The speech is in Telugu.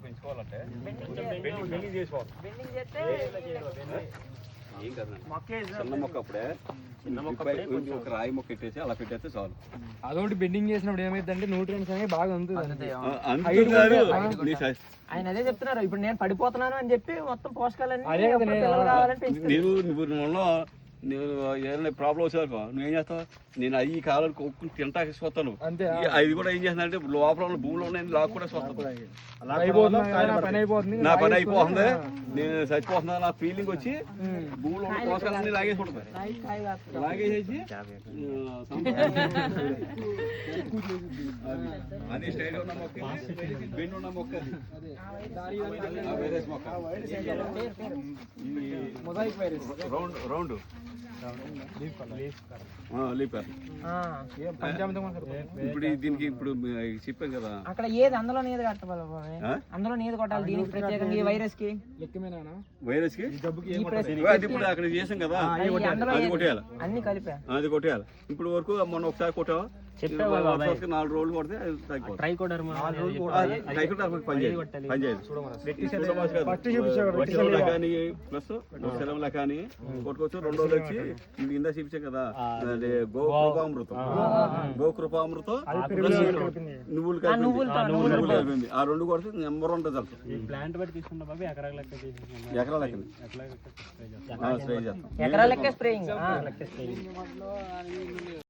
పెంచుకోవాలంటే ఏం కదండి, చిన్న మొక్క అప్పుడే ఒక రాయి మొక్క పెట్టేసి అలా పెట్టేస్తే చాలు. అదొకటి బెండింగ్ చేసినప్పుడు ఏమైందంటే న్యూట్రియన్స్ అనేవి బాగా ఉంటుంది. ఆయన అదే చెప్తున్నారు, ఇప్పుడు నేను పడిపోతున్నాను అని చెప్పి మొత్తం పోషకాలన్నీ నేను ఏదైనా ప్రాబ్లం వచ్చేదాకా నువ్వేం చేస్తావు, నేను అవి కావాలని కొనుక్కుని తింటాకి వస్తాను. అది కూడా ఏం చేస్తానంటే లోపల భూమిలో లాక్ కూడా వస్తాను. నా పని అయిపోతుంది, నేను చచ్చిపోతున్నా నా ఫీలింగ్ వచ్చి భూమిలో ఉన్న పోషకాలన్నీ లాగేసి ఉంటుంది. లాగేసేసి అది స్టైల్ ఉన్న మొక్క, బెండ్ ఉన్న మొక్క, వైరస్ మొక్క, రౌండ్ రౌండ్ ఇప్పుడు దీనికి ఇప్పుడు చెప్పాం కదా అక్కడ ఏది అందులో నీది కట్టాలి, అందులో నీది కొట్టాలి దీనికి ప్రత్యేకంగా ఈ వైరస్ కి వైరస్ కి ఇప్పుడు అక్కడ చేసాం కదా అది కొట్టేయాలి, అన్ని కలిపా అది కొట్టేయాలి. ఇప్పుడు వరకు మొన్న ఒకసారి కొట్టావా, 4 రోజులు కొడితే ప్లస్ సెలవులా కానీ కొట్టుకోవచ్చు. 2 రోజులు వచ్చి ఇందా చూపించాం కదా గోకృపామృతం, గోకృపామృతం నువ్వులు కలిపింది. ఆ 2 కొడితే నెంబర్ 1 రిజల్ట్. ప్లాంట్ బట్టి తీసుకుంటా బాబు, ఎకరా లెక్క స్ప్రే చేస్తాం.